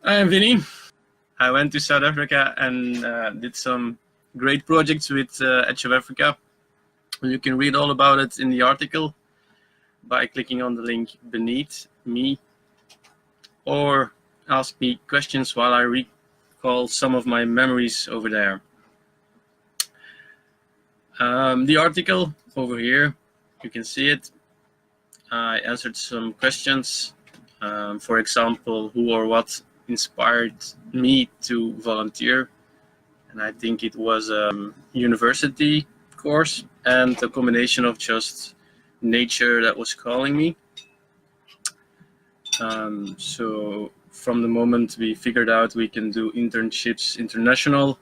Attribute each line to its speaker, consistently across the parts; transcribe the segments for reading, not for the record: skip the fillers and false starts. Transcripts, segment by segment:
Speaker 1: I am Vinny. I went to South Africa and did some great projects with Edge of Africa. You can read all about it in the article by clicking on the link beneath me, or ask me questions while I recall some of my memories over there. The article over here, you can see it. I answered some questions. For example, who or what inspired me to volunteer, and I think it was a university course and a combination of just nature that was calling me. So from the moment we figured out we can do internships international,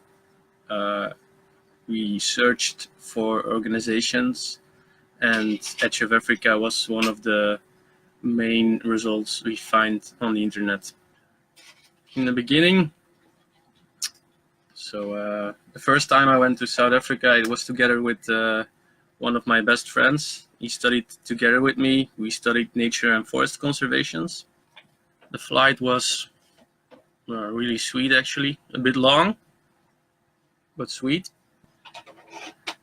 Speaker 1: we searched for organizations, and Edge of Africa was one of the main results we find on the internet. In the beginning, so the first time I went to South Africa, it was together with one of my best friends. He studied together with me. We studied nature and forest conservations. The flight was really sweet, actually, a bit long, but sweet.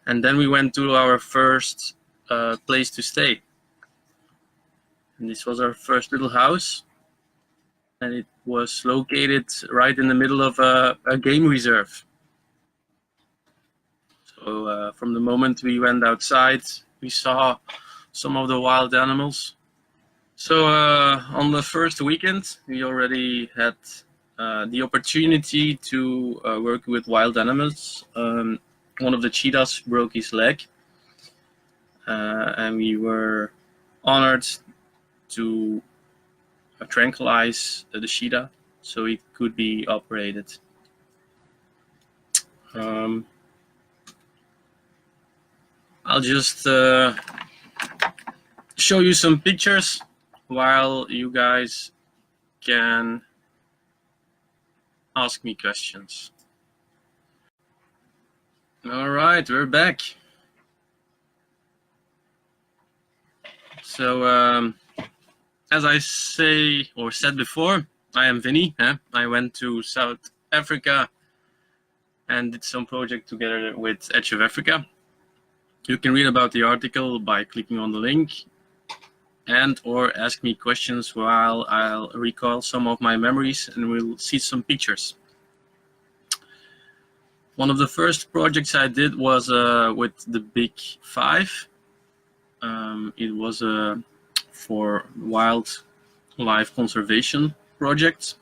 Speaker 1: And then we went to our first place to stay. And this was our first little house. And it was located right in the middle of a game reserve. So from the moment we went outside, we saw some of the wild animals. So on the first weekend, we already had the opportunity to work with wild animals. One of the cheetahs broke his leg, and we were honored to tranquilize the cheetah so it could be operated. I'll just show you some pictures while you guys can ask me questions. All right, we're back. So as I said before, I am Vinny. I went to South Africa and did some project together with Edge of Africa. You can read about the article by clicking on the link and or ask me questions while I'll recall some of my memories and we'll see some pictures. One of the first projects I did was with the Big Five. It was for wildlife conservation projects.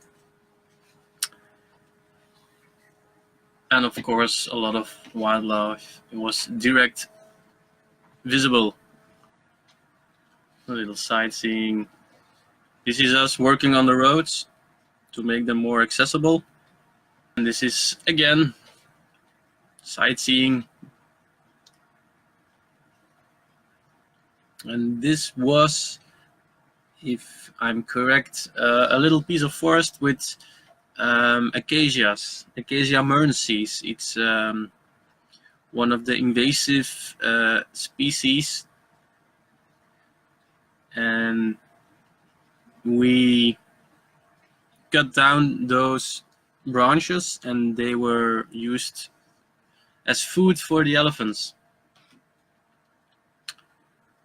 Speaker 1: And of course, a lot of wildlife. It was direct visible. A little sightseeing. This is us working on the roads to make them more accessible. And this is, again, sightseeing. And this was, if I'm correct, a little piece of forest with acacias, Acacia mernensis. It's one of the invasive species, and we cut down those branches and they were used as food for the elephants.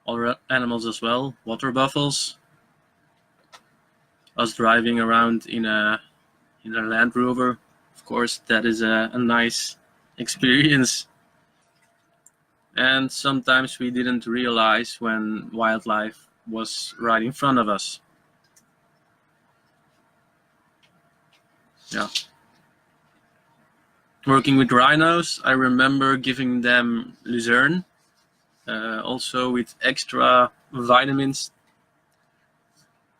Speaker 1: Other animals as well, water buffaloes. Us driving around in a Land Rover, of course, that is a nice experience. And sometimes we didn't realize when wildlife was right in front of us. Yeah. Working with rhinos, I remember giving them lucerne. Also with extra vitamins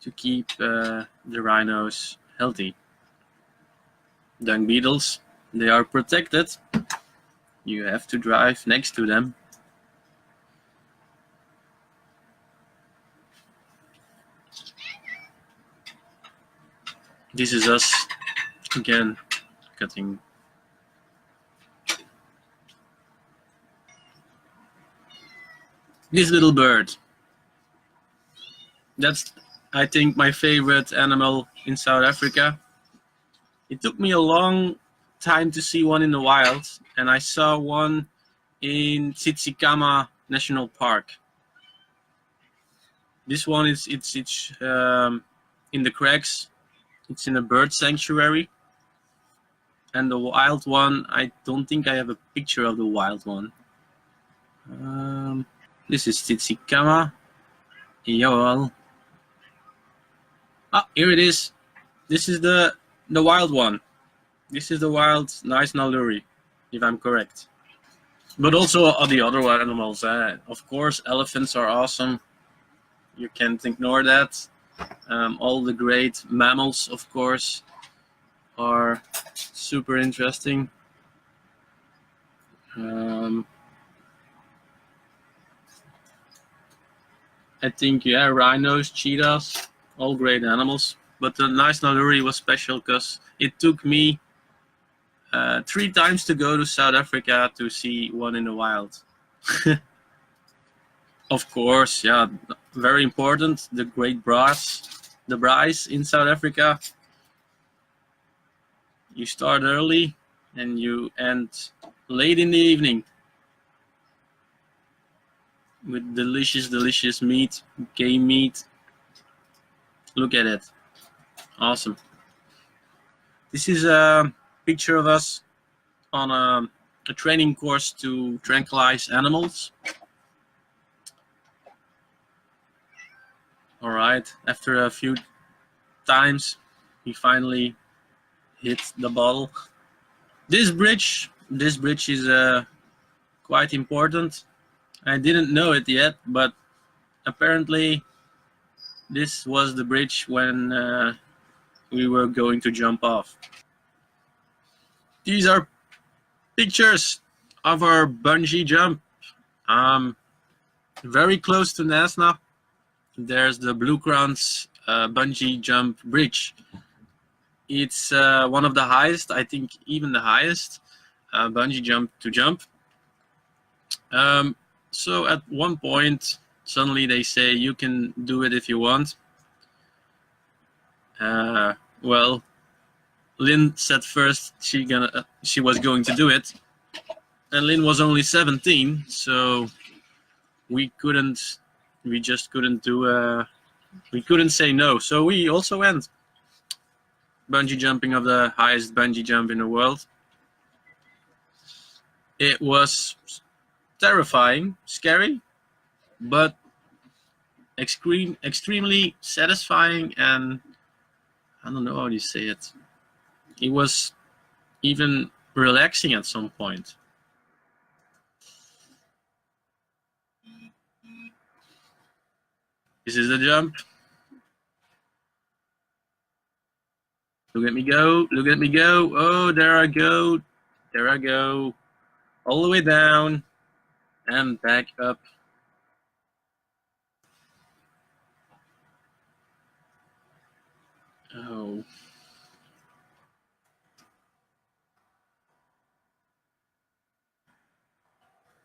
Speaker 1: to keep the rhinos healthy. Dung beetles, they are protected. You have to drive next to them. This is us again cutting. This little bird. That's, I think, my favorite animal in South Africa. It took me a long time to see one in the wild, and I saw one in Tsitsikama National Park. This one is it's in the cracks. It's in a bird sanctuary, and the wild one, I don't think I have a picture of the wild one. This is Tsitsikama. Jawel. Ah, here it is. This is the wild one. This is the wild nice Naluri, if I'm correct. But also the other animals. Of course, elephants are awesome. You can't ignore that. All the great mammals, of course, are super interesting. I think, yeah, rhinos, cheetahs, all great animals. But the nice Naluri was special because it took me 3 times to go to South Africa to see one in the wild. Of course, yeah, very important. The great the braais in South Africa. You start early and you end late in the evening with delicious, delicious meat, game meat. Look at it. Awesome. This is a picture of us on a training course to tranquilize animals. All right, after a few times, we finally hit the bottle. This bridge is quite important. I didn't know it yet, but apparently this was the bridge when we were going to jump off. These are pictures of our bungee jump. Very close to Nasna, there's the Blue Crowns bungee jump bridge. It's one of the highest, I think even the highest bungee jump to jump. So at one point, suddenly they say you can do it if you want. Well, Lynn said first she was going to do it, and Lynn was only 17, so we just couldn't do we couldn't say no. So we also went bungee jumping of the highest bungee jump in the world. It was terrifying, scary, but extremely satisfying, and I don't know how you say it. It was even relaxing at some point. This is the jump. Look at me go, look at me go. Oh, there I go. There I go. All the way down and back up. Oh.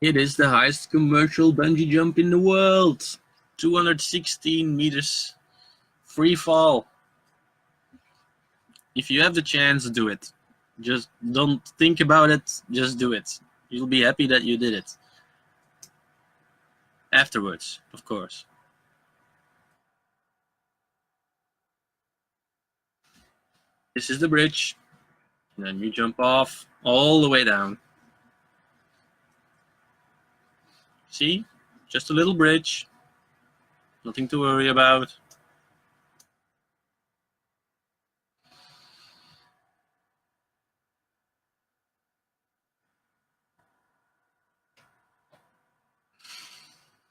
Speaker 1: It is the highest commercial bungee jump in the world. 216 meters free fall. If you have the chance, do it. Just don't think about it, just do it. You'll be happy that you did it. Afterwards, of course. This is the bridge. And then you jump off all the way down. See? Just a little bridge. Nothing to worry about.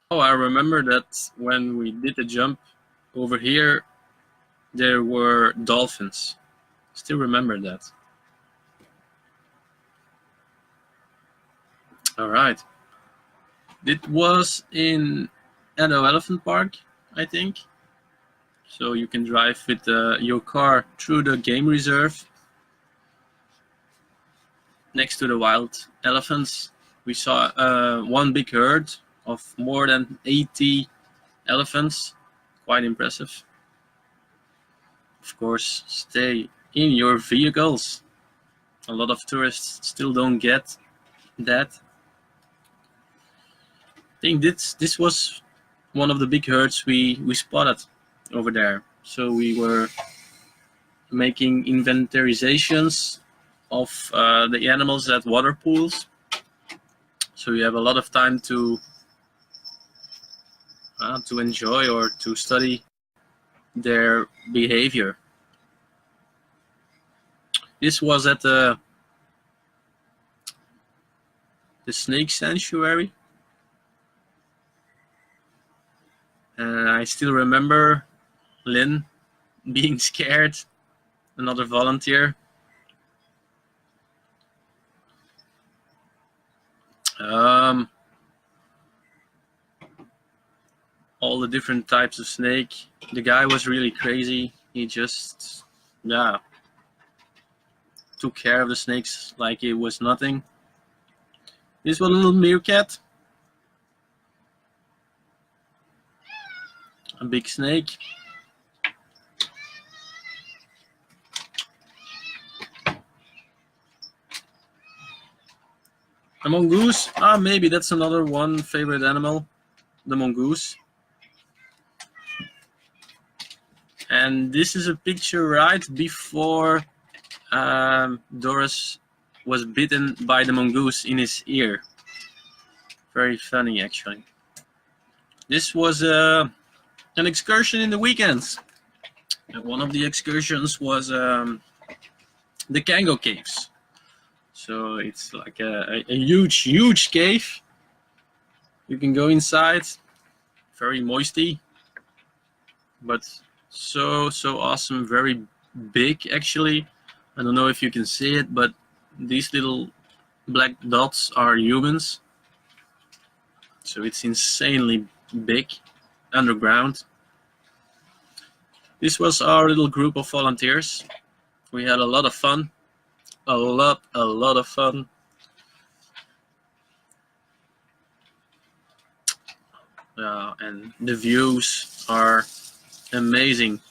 Speaker 1: Oh, I remember that when we did the jump over here, there were dolphins. Still remember that. All right. It was in Edo Elephant Park, I think. So you can drive with your car through the game reserve next to the wild elephants. We saw one big herd of more than 80 elephants. Quite impressive. Of course, stay in your vehicles. A lot of tourists still don't get that. I think this was one of the big herds we spotted over there. So we were making inventarizations of the animals at water pools. So you have a lot of time to enjoy or to study their behavior. This was at the snake sanctuary. And I still remember Lynn being scared, another volunteer. All the different types of snake. The guy was really crazy. He just, took care of the snakes like it was nothing. This one, little meerkat. A big snake. A mongoose. Maybe that's another one favorite animal. The mongoose. And this is a picture right before Doris was bitten by the mongoose in his ear. Very funny, actually. This was an excursion in the weekends. And one of the excursions was the Kango caves. So it's like a huge cave. You can go inside. Very moisty, but so awesome. Very big, actually. I don't know if you can see it, but these little black dots are humans. So it's insanely big underground. This was our little group of volunteers. We had a lot of fun. A lot of fun. And the views are amazing.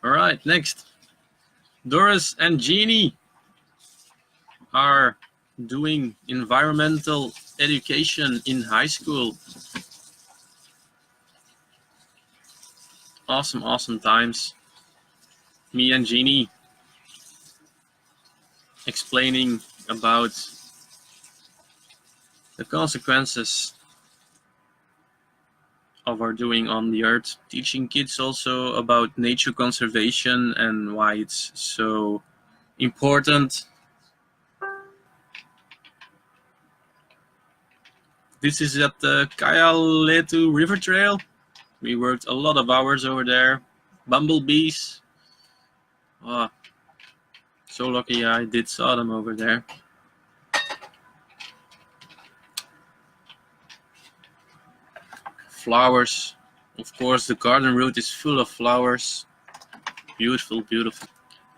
Speaker 1: All right, next. Doris and Jeannie are doing environmental education in high school. Awesome times. Me and Jeannie explaining about the consequences of our doing on the earth, teaching kids also about nature conservation and why it's so important. This is at the Kayaletu River Trail. We worked a lot of hours over there. Bumblebees. Oh, so lucky I did saw them over there. Flowers. Of course, the garden route is full of flowers. Beautiful.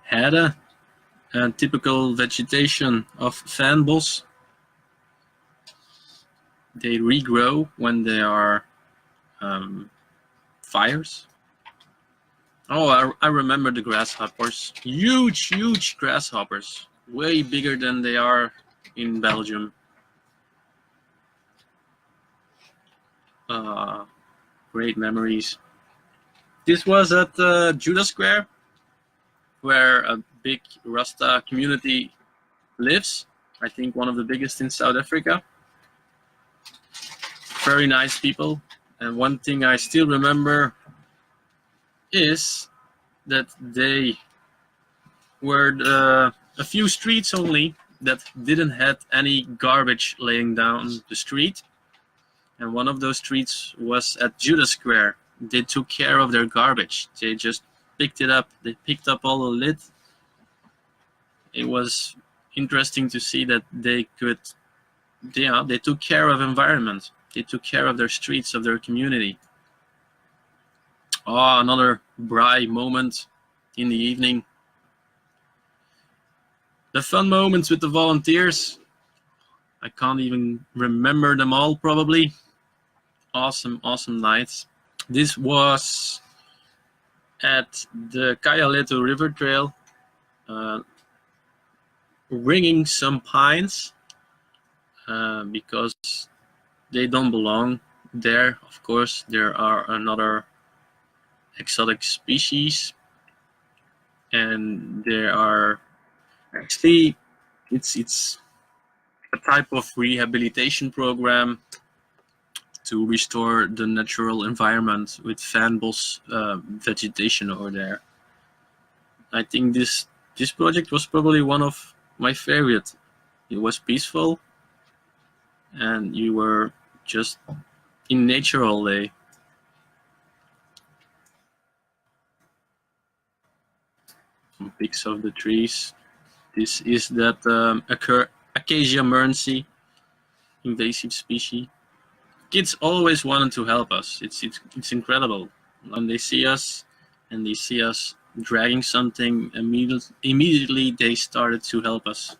Speaker 1: Heather, and typical vegetation of fynbos. They regrow when they are fires. Oh, I remember the grasshoppers. Huge grasshoppers. Way bigger than they are in Belgium. Great memories. This was at Judah Square, where a big Rasta community lives. I think one of the biggest in South Africa. Very nice people. And one thing I still remember is that they were a few streets only that didn't have any garbage laying down the street. And one of those streets was at Judah Square. They took care of their garbage. They just picked it up. They picked up all the lid. It was interesting to see that they could, they took care of environment. They took care of their streets, of their community. Oh, another bright moment in the evening. The fun moments with the volunteers. I can't even remember them all, probably. Awesome nights. This was at the Kayaleto River Trail, ringing some pines because they don't belong there. Of course, there are another exotic species, and there are actually it's a type of rehabilitation program to restore the natural environment with fynbos vegetation over there. I think this project was probably one of my favorite. It was peaceful, and you were just in nature all day. Some pics of the trees. This is that Acacia mearnsey, invasive species. Kids always wanted to help us. It's incredible. When they see us and they see us dragging something, immediately they started to help us.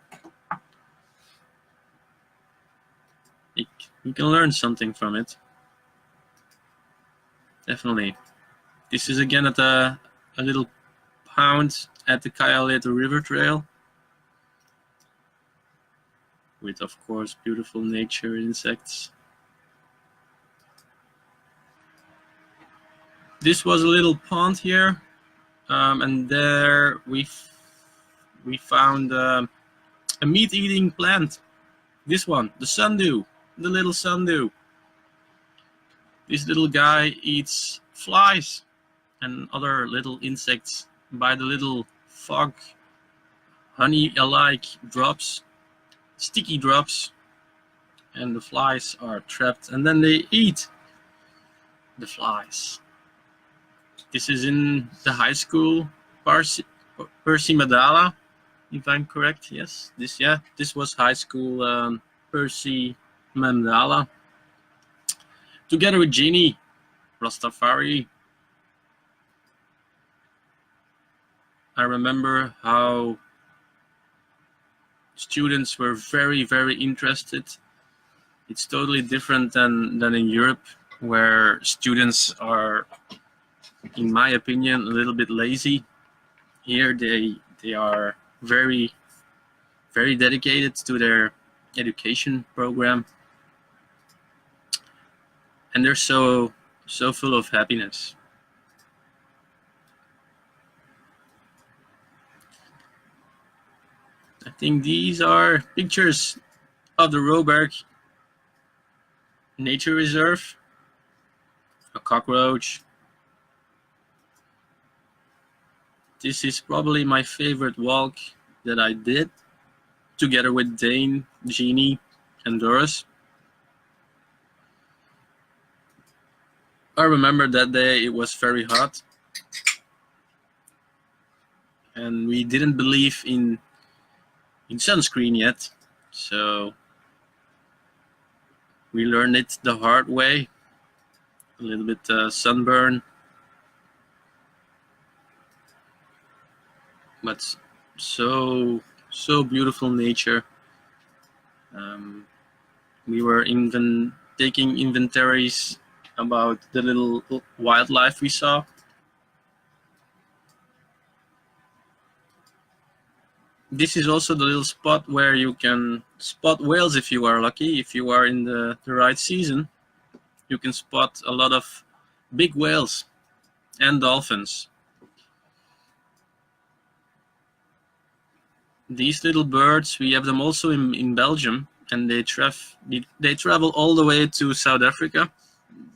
Speaker 1: You can learn something from it. Definitely. This is again at a little pond at the Kayaleto River Trail, with of course beautiful nature, insects. This was a little pond here, and there we found a meat-eating plant. This one, the sundew, the little sundew. This little guy eats flies and other little insects by the little fog, honey-alike drops, sticky drops, and the flies are trapped, and then they eat the flies. This is in the high school, Percy Madala, if I'm correct. Yes, this was high school Percy Mandala, together with Jeannie Rastafari. I remember how students were very, very interested. It's totally different than in Europe, where students are, in my opinion, a little bit lazy. Here they are very, very dedicated to their education program, and they're so full of happiness. I think these are pictures of the Roberg Nature Reserve. A cockroach. This is probably my favorite walk that I did, together with Dane, Jeannie, and Doris. I remember that day it was very hot, and we didn't believe in sunscreen yet, so we learned it the hard way. A little bit sunburn, but so beautiful nature. We were even taking inventories about the little wildlife we saw. This is also the little spot where you can spot whales if you are lucky. If you are in the right season, you can spot a lot of big whales and dolphins. These little birds, we have them also in Belgium, and they travel all the way to South Africa.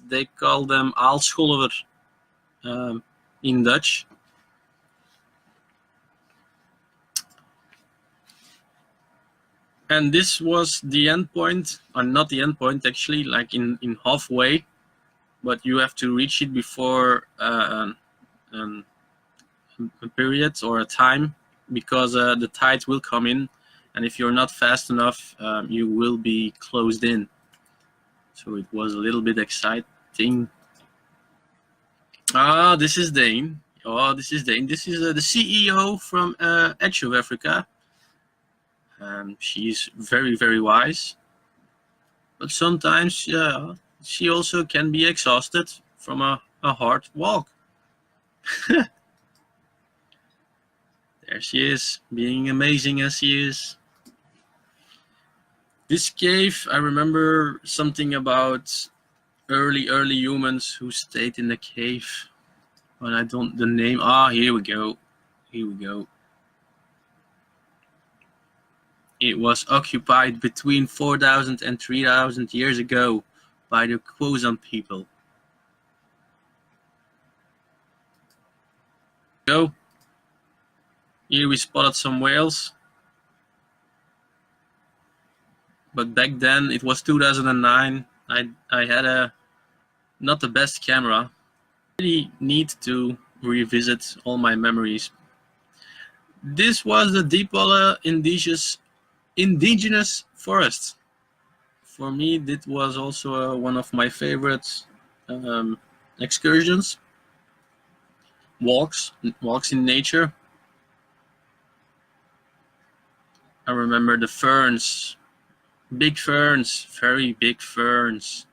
Speaker 1: They call them aalscholver in Dutch. And this was the end point, or not the end point actually, like in halfway, but you have to reach it before a period or a time, because the tide will come in, and if you're not fast enough, you will be closed in. So it was a little bit exciting. This is Dane. This is Dane. This is the CEO from Edge of Africa. She's very, very wise, but sometimes she also can be exhausted from a a hard walk. There she is, being amazing as she is. This cave, I remember something about early humans who stayed in the cave. But I don't, the name, here we go. Here we go. It was occupied between 4,000 and 3,000 years ago by the Quozon people. Go. Here we spotted some whales. But back then, it was 2009. I had not the best camera. I really need to revisit all my memories. This was the Deepwater indigenous forest. For me, this was also one of my favorite excursions. Walks in nature. I remember the ferns, big ferns, very big ferns.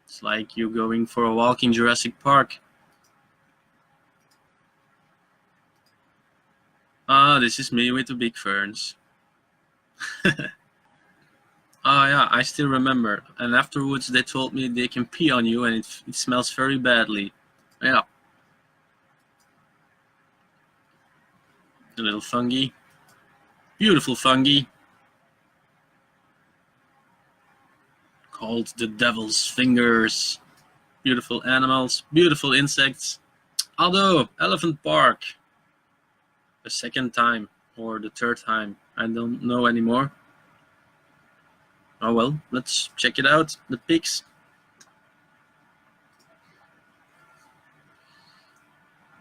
Speaker 1: It's like you're going for a walk in Jurassic Park. This is me with the big ferns. Yeah, I still remember. And afterwards they told me they can pee on you and it smells very badly. Yeah. The little fungi. Beautiful fungi. Called the devil's fingers. Beautiful animals, beautiful insects. Although, Elephant Park. The second time or the third time, I don't know anymore. Oh well, let's check it out, the pics.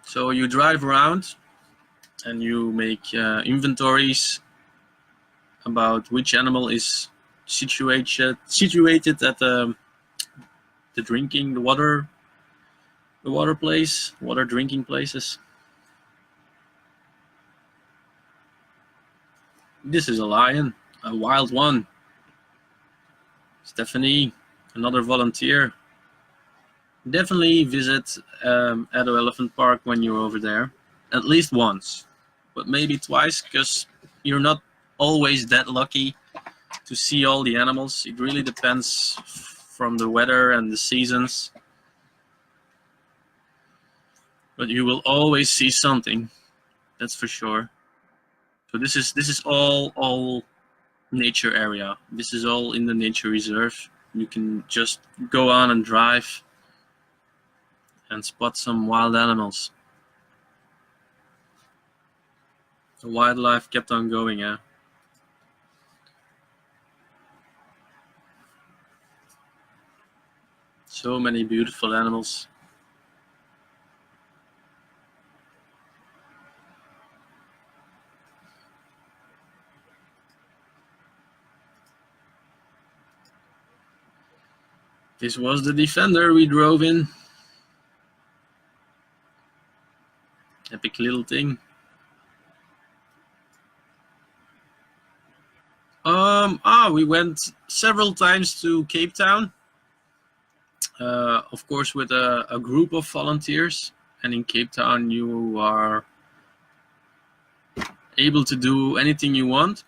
Speaker 1: So you drive around and you make inventories about which animal is situated at the water drinking places. This is a lion, a wild one. Stephanie, another volunteer. Definitely visit Addo Elephant Park when you're over there, at least once, but maybe twice, because you're not always that lucky to see all the animals. It really depends from the weather and the seasons, but you will always see something, that's for sure. So this is all nature area. This is all in the nature reserve. You can just go on and drive and spot some wild animals. The wildlife kept on going, yeah. So many beautiful animals. This was the Defender we drove in. Epic little thing. We went several times to Cape Town. Of course, with a group of volunteers. And in Cape Town, you are able to do anything you want.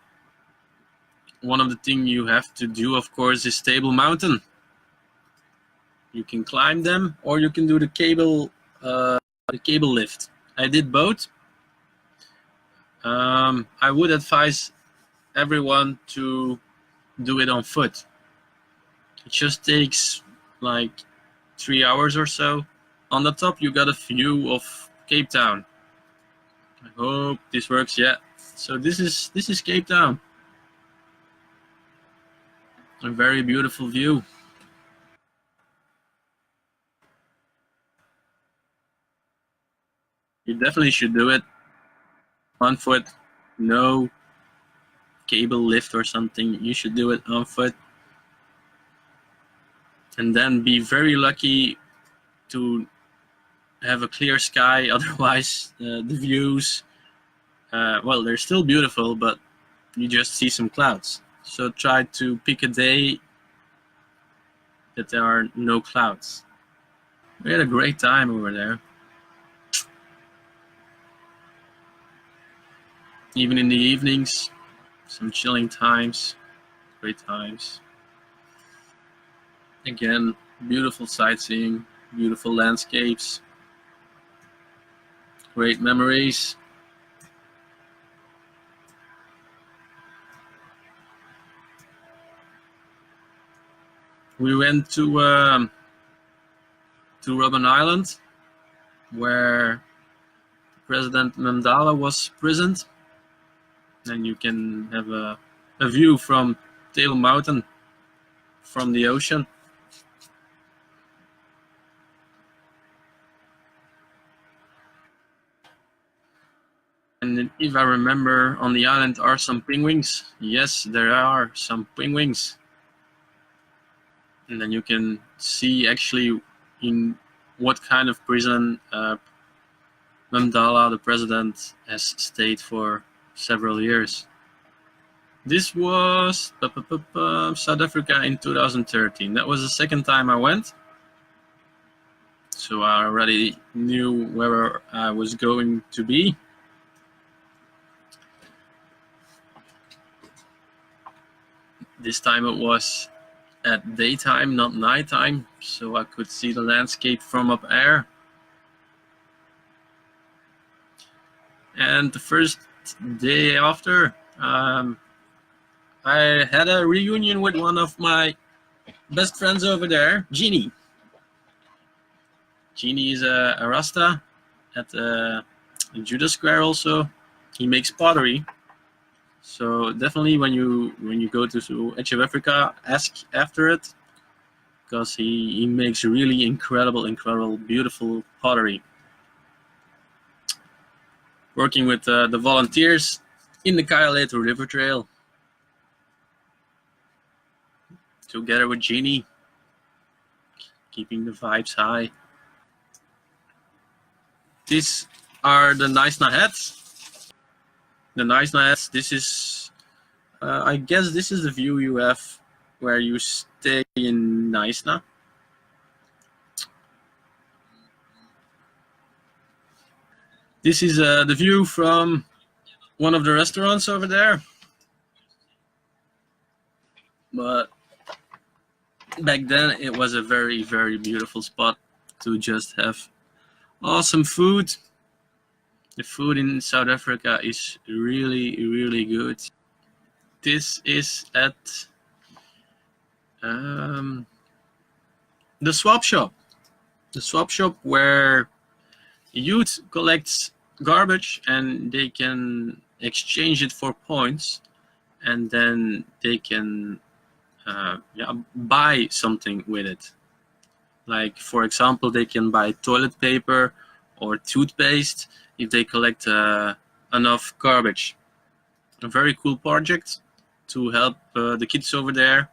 Speaker 1: One of the things you have to do, of course, is Table Mountain. You can climb them, or you can do the cable lift. I did both. I would advise everyone to do it on foot. It just takes like 3 hours or so. On the top, you got a view of Cape Town. I hope this works. Yeah. So this is Cape Town. A very beautiful view. You definitely should do it on foot. No cable lift or something. You should do it on foot. And then be very lucky to have a clear sky. Otherwise, the views, well, they're still beautiful, but you just see some clouds. So try to pick a day that there are no clouds. We had a great time over there. Even in the evenings, some chilling times, great times. Again, beautiful sightseeing, beautiful landscapes, great memories. We went to Robben Island, where President Mandela was imprisoned, and you can have a view from Table Mountain from the ocean. And if I remember, on the island are some penguins. Yes, there are some penguins. And then you can see actually in what kind of prison Mandela, the president, has stayed for several years. This was South Africa in 2013. That was the second time I went. So I already knew where I was going to be. This time it was at daytime, not nighttime, so I could see the landscape from up air. And the first day after, I had a reunion with one of my best friends over there, Jeannie. Jeannie is a Rasta at Judah Square also. He makes pottery. So definitely when you go to Edge of Africa, ask after it, because he makes really incredible, beautiful pottery. Working with the volunteers in the Kayaleto River Trail, together with Jeannie, keeping the vibes high. These are the Naisna hats. The Naisna hats, this is, I guess this is the view you have where you stay in Naisna. This is the view from one of the restaurants over there. But back then it was a very, very beautiful spot to just have awesome food. The food in South Africa is really, really good. This is at the swap shop. The swap shop where youth collects garbage and they can exchange it for points, and then they can buy something with it. Like, for example, they can buy toilet paper or toothpaste if they collect enough garbage. A very cool project to help the kids over there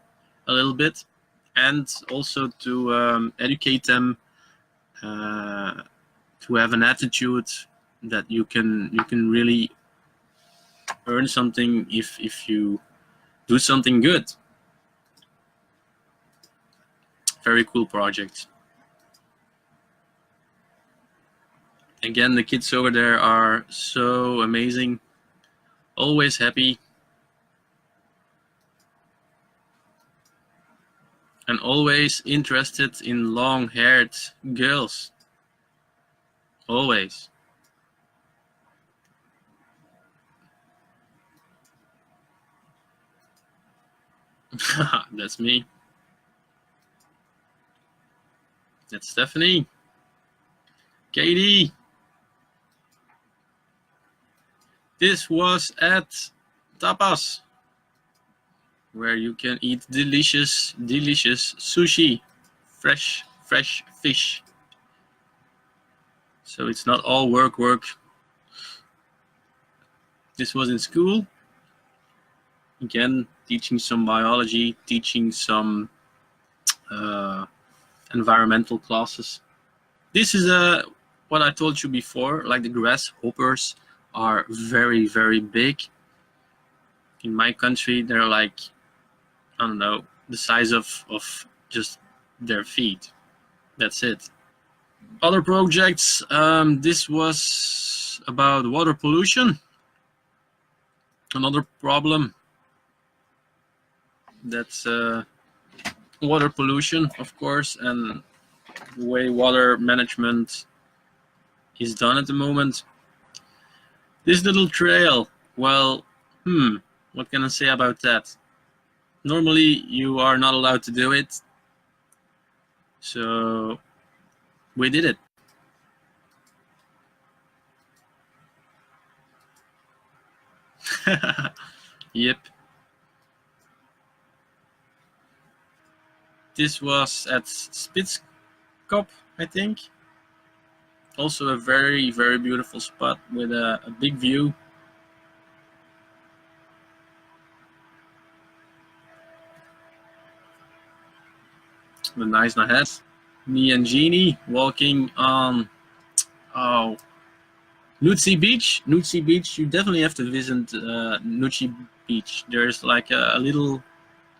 Speaker 1: a little bit, and also to educate them to have an attitude that you can really earn something if you do something good. Very cool project. Again, the kids over there are so amazing, always happy, and always interested in long-haired girls. Always. That's me. That's Stephanie. Katie. This was at Tapas, where you can eat delicious, delicious sushi, fresh fish. So it's not all work. This was in school. Again, teaching some biology, teaching some environmental classes. This is what I told you before, like the grasshoppers are very, very big. In my country, they're like, I don't know, the size of just their feet. That's it. Other projects, this was about water pollution. Another problem that's water pollution, of course, and the way water management is done at the moment. This little trail, well, what can I say about that? Normally, you are not allowed to do it, so we did it. Yep. This was at Spitzkop, I think. Also a very, very beautiful spot with a big view. The nice ahead. Me and Jeannie walking on Nutsi Beach. Nutsi Beach, you definitely have to visit Nutsi Beach. There's like a little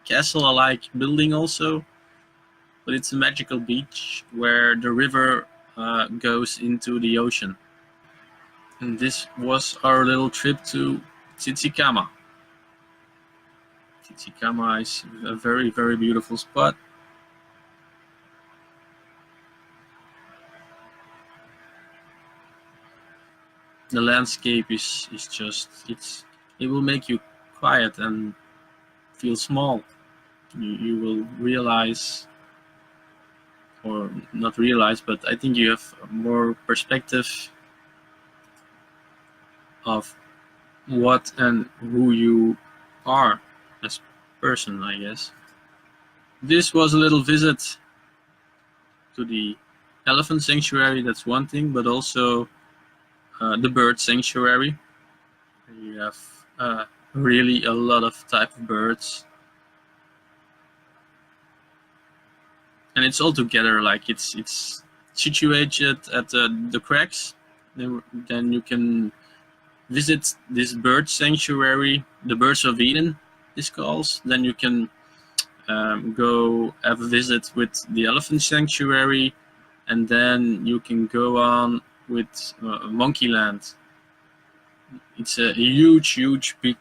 Speaker 1: castle-like building also, but it's a magical beach where the river goes into the ocean. And this was our little trip to Tsitsikama. Tsitsikama is a very, very beautiful spot. The landscape is just, it will make you quiet and feel small. You will realize, or not realize, but I think you have more perspective of what and who you are as a person, I guess. This was a little visit to the elephant sanctuary, that's one thing, but also the bird sanctuary. You have really a lot of type of birds. And it's all together, like it's situated at the cracks. Then you can visit this bird sanctuary, the Birds of Eden, this calls. Then you can go have a visit with the elephant sanctuary, and then you can go on with Monkeyland. It's a huge, huge, big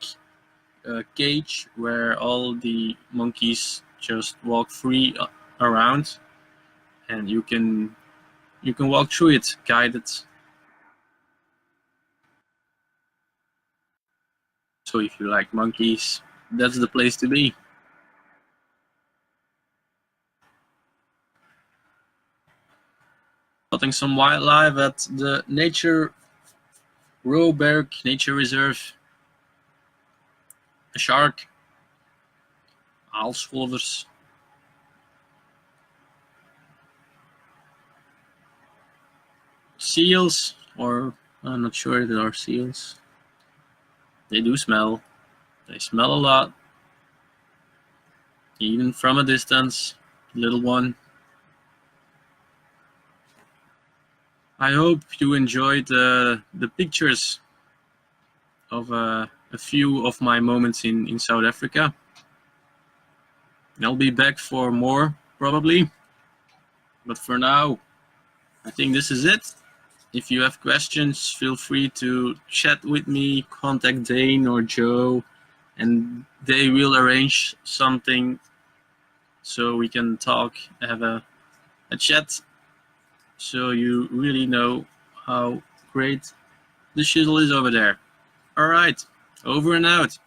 Speaker 1: cage where all the monkeys just walk free around, and you can walk through it guided. So if you like monkeys, that's the place to be. Spotting some wildlife at the Roberg Nature Reserve. A shark, aalscholvers, seals, or I'm not sure if there are seals. They do smell. They smell a lot, even from a distance. Little one. I hope you enjoyed the pictures of a few of my moments in South Africa. I'll be back for more, probably. But for now, I think this is it. If you have questions, feel free to chat with me, contact Dane or Joe, and they will arrange something so we can talk, have a chat, so you really know how great the shizzle is over there. All right, over and out.